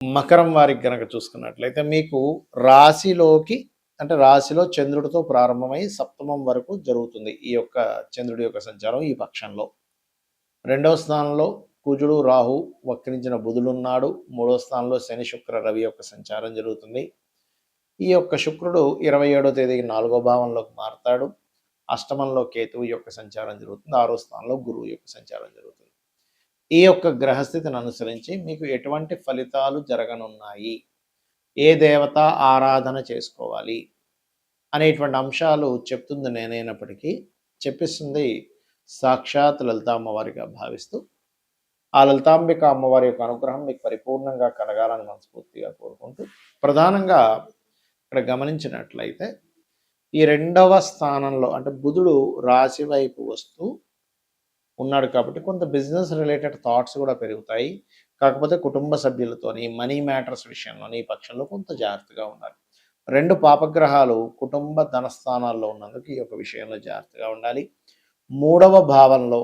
మకరం వారికి గనక చూసుకున్నట్లయితే మీకు రాశిలోకి అంటే రాశిలో చంద్రుడితో ప్రారంభమై సప్తమం వరకు జరుగుతుంది ఈ యొక్క చంద్రుడి యొక్క సంచారం ఈ పక్షంలో. రెండవ స్థానంలో కుజుడు రాహు వక్రించిన బుధుడున్నాడు. మూడవ స్థానంలో శని శుక్ర రవి యొక్క సంచారం జరుగుతుంది. ఈ యొక్క శుక్రుడు 27వ తేదీకి 4వ భావంలోకి మారతాడు. అష్టమంలో కేతువు యొక్క సంచారం జరుగుతుంది. 6వ స్థానంలో గురువు యొక్క సంచారం జరుగుతుంది. ఈ యొక్క గ్రహస్థితిని అనుసరించి మీకు ఎటువంటి ఫలితాలు జరగనున్నాయి, ఏ దేవత ఆరాధన చేసుకోవాలి అనేటువంటి అంశాలు చెప్తుంది నేనైనప్పటికీ చెప్పిస్తుంది సాక్షాత్ లలితా అమ్మవారిగా భావిస్తూ ఆ లలితాంబిక అమ్మవారి యొక్క అనుగ్రహం మీకు పరిపూర్ణంగా కలగాలని మనస్ఫూర్తిగా కోరుకుంటూ, ప్రధానంగా ఇక్కడ గమనించినట్లయితే ఈ రెండవ స్థానంలో అంటే బుధుడు రాశి వైపు వస్తూ ఉన్నాడు కాబట్టి కొంత బిజినెస్ రిలేటెడ్ థాట్స్ కూడా పెరుగుతాయి. కాకపోతే కుటుంబ సభ్యులతోని మనీ మ్యాటర్స్ విషయంలోని ఈ పక్షంలో కొంత జాగ్రత్తగా ఉండాలి. 2 పాపగ్రహాలు కుటుంబ ధనస్థానాల్లో ఉన్నందుకు ఈ యొక్క విషయంలో జాగ్రత్తగా ఉండాలి. 3వ భావంలో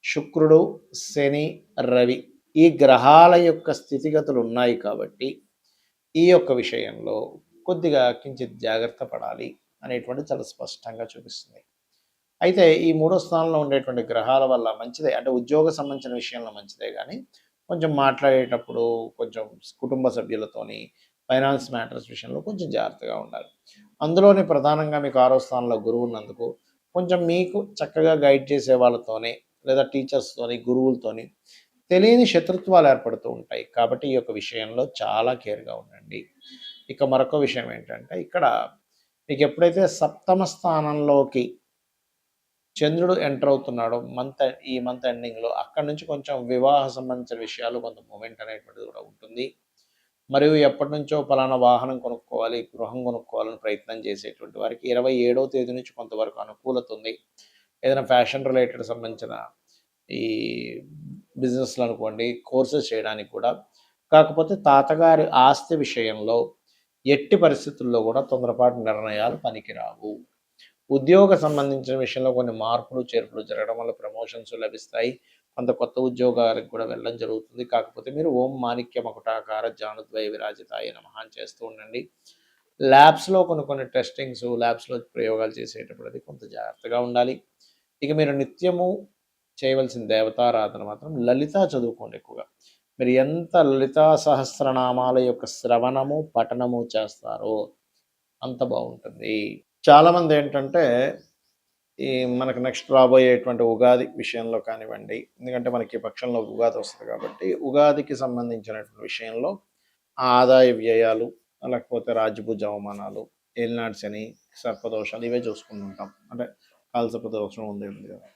శుక్రుడు, శని, రవి ఈ గ్రహాల యొక్క స్థితిగతులు ఉన్నాయి కాబట్టి ఈ యొక్క విషయంలో కొద్దిగా కించిత్ జాగ్రత్త పడాలి అనేటువంటి చాలా స్పష్టంగా చూపిస్తుంది. అయితే ఈ 3వ స్థానంలో ఉండేటువంటి గ్రహాల వల్ల మంచిదే, అంటే ఉద్యోగ సంబంధించిన విషయంలో మంచిదే, కానీ కొంచెం మాట్లాడేటప్పుడు కొంచెం కుటుంబ సభ్యులతోని ఫైనాన్స్ మ్యాటర్స్ విషయంలో కొంచెం జాగ్రత్తగా ఉండాలి. అందులోనే ప్రధానంగా మీకు 6వ స్థానంలో గురువు ఉన్నందుకు కొంచెం మీకు చక్కగా గైడ్ చేసే వాళ్ళతోనే లేదా టీచర్స్తోని గురువులతోని తెలియని శత్రుత్వాలు ఏర్పడుతూ ఉంటాయి. కాబట్టి ఈ యొక్క విషయంలో చాలా కేర్గా ఉండండి. ఇక మరొక విషయం ఏంటంటే ఇక్కడ మీకు ఎప్పుడైతే సప్తమ స్థానంలోకి చంద్రుడు ఎంటర్ అవుతున్నాడు ఈ మంత్ ఎండింగ్లో, అక్కడి నుంచి కొంచెం వివాహ సంబంధించిన విషయాలు కొంత మూమెంట్ అనేటువంటిది కూడా ఉంటుంది. మరియు ఎప్పటి నుంచో పలానా వాహనం కొనుక్కోవాలి, గృహం కొనుక్కోవాలని ప్రయత్నం చేసేటువంటి వారికి 27వ తేదీ నుంచి కొంతవరకు అనుకూలత ఉంది. ఏదైనా ఫ్యాషన్ రిలేటెడ్ సంబంధించిన ఈ బిజినెస్లు అనుకోండి, కోర్సెస్ చేయడానికి కూడా. కాకపోతే తాతగారి ఆస్తి విషయంలో ఎట్టి పరిస్థితుల్లో కూడా తొందరపాటు నిర్ణయాలు పనికిరావు. ఉద్యోగ సంబంధించిన విషయంలో కొన్ని మార్పులు చేర్పులు జరగడం వల్ల ప్రమోషన్స్ లభిస్తాయి. కొంత కొత్త ఉద్యోగాలకు కూడా వెళ్ళడం జరుగుతుంది. కాకపోతే మీరు ఓం మాణిక్య మకుటాకార జానుద్వయ విరాజితాయ నమః అని చేస్తూ ఉండండి. ల్యాబ్స్లో కొన్ని టెస్టింగ్స్, ల్యాబ్స్లో ప్రయోగాలు చేసేటప్పుడు అది కొంత జాగ్రత్తగా ఉండాలి. ఇక మీరు నిత్యము చేయవలసిన దేవతారాధన మాత్రం లలిత చదువుకోండి ఎక్కువగా. మీరు ఎంత లలితా సహస్రనామాల యొక్క శ్రవణము పఠనము చేస్తారో అంత బాగుంటుంది. చాలామంది ఏంటంటే ఈ మనకు నెక్స్ట్ రాబోయేటువంటి ఉగాది విషయంలో కానివ్వండి, ఎందుకంటే మనకి పక్షంలో ఉగాది వస్తుంది కాబట్టి ఉగాదికి సంబంధించినటువంటి విషయంలో ఆదాయ వ్యయాలు, లేకపోతే రాజ్యభుజ అవమానాలు, ఏలినాటి శని, సర్పదోషాలు ఇవే చూసుకుంటుంటాం. అంటే కాలసర్పదోషం ఉంది కదా.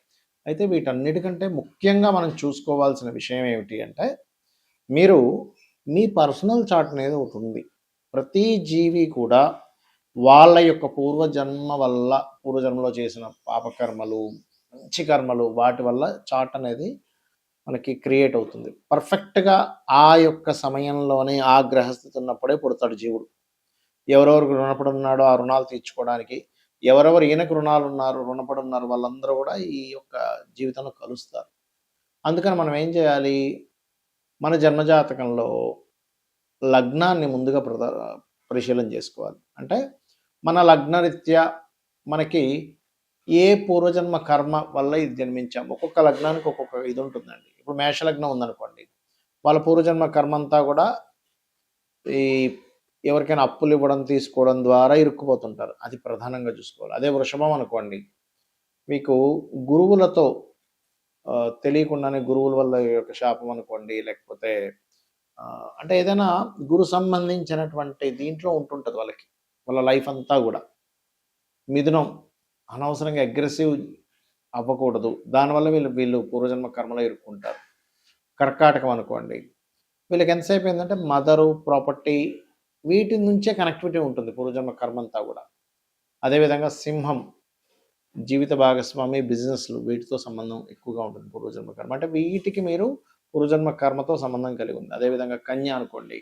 అయితే వీటన్నిటికంటే ముఖ్యంగా మనం చూసుకోవాల్సిన విషయం ఏమిటి అంటే, మీరు మీ పర్సనల్ చార్ట్ అనేది ఒకటి ఉంది. ప్రతి జీవి కూడా వాళ్ళ యొక్క పూర్వజన్మలో చేసిన పాపకర్మలు, మంచి కర్మలు, వాటి వల్ల చార్ట్ అనేది మనకి క్రియేట్ అవుతుంది. పర్ఫెక్ట్గా ఆ యొక్క సమయంలోనే ఆ గ్రహస్థితి ఉన్నప్పుడే పుడతాడు జీవుడు. ఎవరెవరికి రుణపడి ఉన్నాడో ఆ రుణాలు తీర్చుకోవడానికి, ఎవరెవరు ఈయనకు రుణపడి ఉన్నారు వాళ్ళందరూ కూడా ఈ యొక్క జీవితంలో కలుస్తారు. అందుకని మనం ఏం చేయాలి, మన జన్మజాతకంలో లగ్నాన్ని ముందుగా పరిశీలన చేసుకోవాలి. అంటే మన లగ్నరీత్యా మనకి ఏ పూర్వజన్మ కర్మ వల్ల ఇది జన్మించాం. ఒక్కొక్క లగ్నానికి ఒక్కొక్క ఇది ఉంటుందండి. ఇప్పుడు మేషలగ్నం ఉందనుకోండి, వాళ్ళ పూర్వజన్మ కర్మ అంతా కూడా ఈ ఎవరికైనా అప్పులు ఇవ్వడం తీసుకోవడం ద్వారా ఇరుక్కుపోతుంటారు. అది ప్రధానంగా చూసుకోవాలి. అదే వృషభం అనుకోండి, మీకు గురువులతో తెలియకుండానే గురువుల వల్ల యొక్క శాపం అనుకోండి, లేకపోతే అంటే ఏదైనా గురు సంబంధించినటువంటి దీంట్లో ఉంటుంటుంది వాళ్ళకి, వాళ్ళ లైఫ్ అంతా కూడా. మిథునం అనవసరంగా అగ్రెసివ్ అవ్వకూడదు, దానివల్ల వీళ్ళు పూర్వజన్మ కర్మలో ఇరుక్కుంటారు. కర్కాటకం అనుకోండి, వీళ్ళకి ఎంతసేపు ఏంటంటే మదరు, ప్రాపర్టీ, వీటి నుంచే కనెక్టివిటీ ఉంటుంది పూర్వజన్మ కర్మ అంతా కూడా. అదేవిధంగా సింహం జీవిత భాగస్వామి, బిజినెస్లు, వీటితో సంబంధం ఎక్కువగా ఉంటుంది పూర్వజన్మ కర్మ. అంటే వీటికి మీరు పూర్వజన్మ కర్మతో సంబంధం కలిగి ఉంది. అదేవిధంగా కన్య అనుకోండి,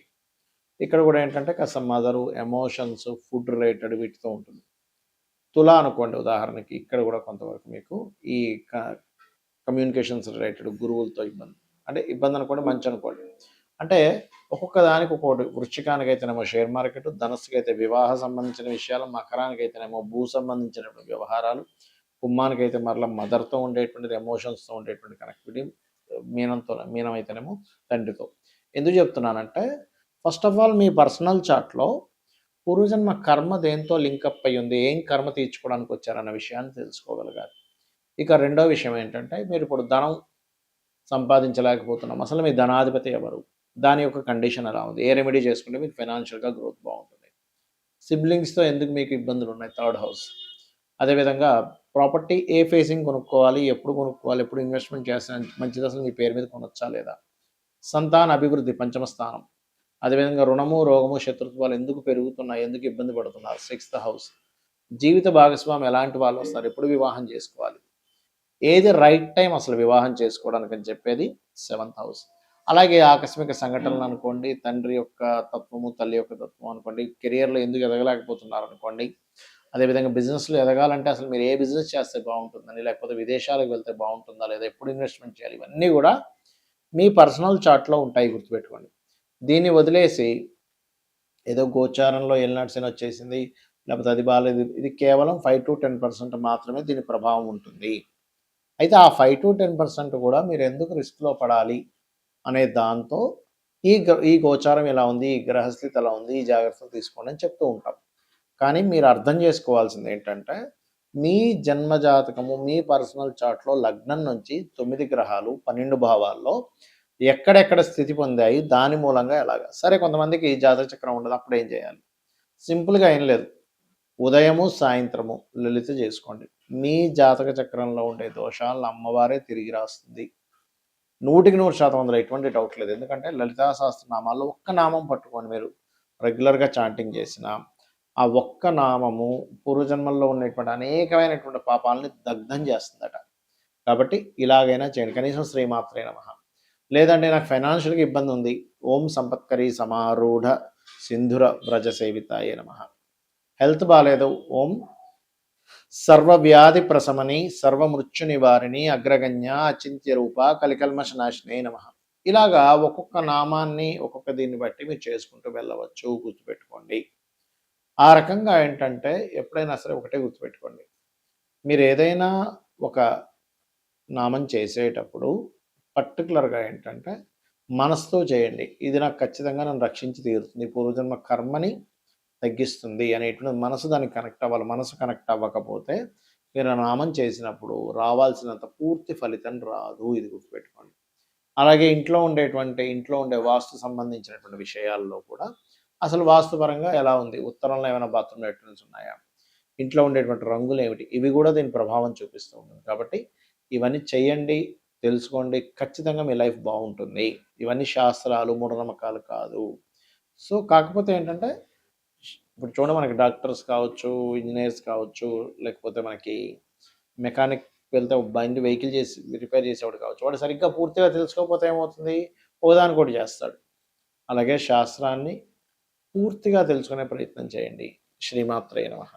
ఇక్కడ కూడా ఏంటంటే కాస్త మదరు, ఎమోషన్స్, ఫుడ్ రిలేటెడ్ వీటితో ఉంటుంది. తులా అనుకోండి ఉదాహరణకి, ఇక్కడ కూడా కొంతవరకు మీకు ఈ కమ్యూనికేషన్స్ రిలేటెడ్ గురువులతో ఇబ్బంది, అంటే ఇబ్బంది అనుకోండి, మంచి అనుకోండి. అంటే ఒక్కొక్క దానికి ఒక్కొక్కటి. వృశ్చికానికైతేనేమో షేర్ మార్కెట్, ధనస్సుకైతే వివాహ సంబంధించిన విషయాలు, మకరానికైతేనేమో భూ సంబంధించినటువంటి వ్యవహారాలు, కుంభానికైతే మరలా మదర్‌తో ఉండేటువంటిది, ఎమోషన్స్‌తో ఉండేటువంటి కనెక్టివిటీ, మీనం అయితేనేమో తండ్రితో. ఎందుకు చెప్తున్నానంటే, ఫస్ట్ ఆఫ్ ఆల్ మీ పర్సనల్ చార్ట్‌లో పూర్వజన్మ కర్మ దేనితో లింకప్ అయ్యి ఉంది, ఏం కర్మ తీర్చుకోవడానికి వచ్చారన్న విషయాన్ని తెలుసుకోగలగాలి. ఇక రెండో విషయం ఏంటంటే, మీరు ఇప్పుడు ధనం సంపాదించలేకపోతున్నాం. అసలు మీ ధనాధిపతి ఎవరు? దాని యొక్క కండిషన్ ఎలా ఉంది? ఏ రెమెడీ చేసుకుంటే మీకు ఫైనాన్షియల్‌గా గ్రోత్ బావుంటుంది? సిబ్లింగ్స్‌తో ఎందుకు మీకు ఇబ్బందులున్నాయి? Third house. అదేవిధంగా ప్రాపర్టీ ఏ ఫేసింగ్ కొనుక్కోవాలి? ఎప్పుడు కొనుక్కోవాలి? ఎప్పుడు ఇన్వెస్ట్‌మెంట్ చేస్తే మంచిది? అసలు మీ పేరు మీద కొనొచ్చా లేదా? సంతాన అభివృద్ధి పంచమ స్థానం. అదేవిధంగా రుణము, రోగము, శత్రుత్వాలు ఎందుకు పెరుగుతున్నాయి? ఎందుకు ఇబ్బంది పడుతున్నారు? Sixth house. జీవిత భాగస్వామి ఎలాంటి వాళ్ళు వస్తారు? ఎప్పుడు వివాహం చేసుకోవాలి? ఏది రైట్ టైం అసలు వివాహం చేసుకోవడానికి అని చెప్పేది సెవెంత్ హౌస్. అలాగే ఆకస్మిక సంఘటనలు అనుకోండి, తండ్రి యొక్క తత్వము, తల్లి యొక్క తత్వం అనుకోండి, కెరియర్‌లో ఎందుకు ఎదగలేకపోతున్నారు అనుకోండి. అదేవిధంగా బిజినెస్‌లో ఎదగాలంటే అసలు మీరు ఏ బిజినెస్ చేస్తే బావుంటుందని, లేకపోతే విదేశాలకు వెళ్తే బావుంటుందా లేదా, ఎప్పుడు ఇన్వెస్ట్‌మెంట్ చేయాలి, ఇవన్నీ కూడా మీ పర్సనల్ చార్ట్‌లో ఉంటాయి, గుర్తుపెట్టుకోండి. దీన్ని వదిలేసి ఏదో గోచారంలో ఏలినాటి శని వచ్చేసింది, లేకపోతే అది బాలేదు, ఇది కేవలం 5-10% మాత్రమే దీని ప్రభావం ఉంటుంది. అయితే ఆ 5-10% కూడా మీరు ఎందుకు రిస్క్‌లో పడాలి అనే దాంతో ఈ గోచారం ఎలా ఉంది, ఈ గ్రహస్థితి ఎలా ఉంది, ఈ జాగ్రత్తలు తీసుకోండి అని చెప్తూ ఉంటాం. కానీ మీరు అర్థం చేసుకోవాల్సింది ఏంటంటే, మీ జన్మ జాతకము, మీ పర్సనల్ చార్ట్‌లో లగ్నం నుంచి 9 గ్రహాలు 12 భావాల్లో ఎక్కడెక్కడ స్థితి పొందాయి, దాని మూలంగా ఎలాగా. సరే, కొంతమందికి జాతక చక్రం ఉండదు, అప్పుడు ఏం చేయాలి? సింపుల్‌గా ఏం లేదు. ఉదయము, సాయంత్రము లలిత చేసుకోండి. మీ జాతక చక్రంలో ఉండే దోషాలను అమ్మవారే తిరిగి రాస్తుంది. 100% అందులో ఎటువంటి డౌట్ లేదు. ఎందుకంటే లలితా సహస్రనామాల్లో ఒక్క నామం పట్టుకొని మీరు రెగ్యులర్‌గా చాంటింగ్ చేసినా, ఆ ఒక్క నామము పూర్వజన్మల్లో ఉన్నటువంటి అనేకమైనటువంటి పాపాలని దగ్ధం చేస్తుందట. కాబట్టి ఇలాగైనా చేయండి. కనీసం శ్రీమాత్రే నమః. లేదంటే నాకు ఫైనాన్షియల్‌గా ఇబ్బంది ఉంది. ఓం సంపత్కరీ సమారూఢ సింధుర వ్రజ సేవితాయే నమః. హెల్త్ బాలేదు. ఓం సర్వవ్యాధి ప్రశమని సర్వమృత్యు నివారిణి అగ్రగణ్య అచింత్య రూప కలికల్మష నాశినే నమః. ఇలాగా ఒక్కొక్క నామాన్ని ఒక్కొక్క దీన్ని బట్టి మీరు చేసుకుంటూ వెళ్ళవచ్చు, గుర్తుపెట్టుకోండి. ఆ రకంగా ఏంటంటే ఎప్పుడైనా సరే ఒకటే గుర్తుపెట్టుకోండి. మీరు ఏదైనా ఒక నామం చేసేటప్పుడు పర్టికులర్‌గా ఏంటంటే మనసుతో చేయండి. ఇది నాకు ఖచ్చితంగా నన్ను రక్షించి తీరుతుంది, పూర్వజన్మ కర్మని తగ్గిస్తుంది అనేటువంటి మనసు దానికి కనెక్ట్ అవ్వాలి. మనసు కనెక్ట్ అవ్వకపోతే మీరు ఆ నామం చేసినప్పుడు రావాల్సినంత పూర్తి ఫలితం రాదు. ఇది గుర్తుపెట్టుకోండి. అలాగే ఇంట్లో ఉండే వాస్తు సంబంధించినటువంటి విషయాల్లో కూడా అసలు వాస్తుపరంగా ఎలా ఉంది? ఉత్తరంలో ఏమైనా బాత్రూమ్ లెట్రిన్స్ ఉన్నాయా? ఇంట్లో ఉండేటువంటి రంగులు ఏమిటి? ఇవి కూడా దీని ప్రభావం చూపిస్తూ ఉంటుంది. కాబట్టి ఇవన్నీ చేయండి, తెలుసుకోండి. ఖచ్చితంగా మీ లైఫ్ బావుంటుంది. ఇవన్నీ శాస్త్రాలు, మూఢనమ్మకాలు కాదు. సో, కాకపోతే ఏంటంటే ఇప్పుడు చూడండి, మనకి డాక్టర్స్ కావచ్చు, ఇంజినీర్స్ కావచ్చు, లేకపోతే మనకి మెకానిక్ వెళ్తే బండి వెహికల్ చేసి రిపేర్ చేసేవాడు కావచ్చు. వాడు సరిగ్గా పూర్తిగా తెలుసుకోకపోతే ఏమవుతుంది? ఒకదానికొకటి చేస్తాడు. అలాగే శాస్త్రాన్ని పూర్తిగా తెలుసుకునే ప్రయత్నం చేయండి. శ్రీమాత్రే నమః.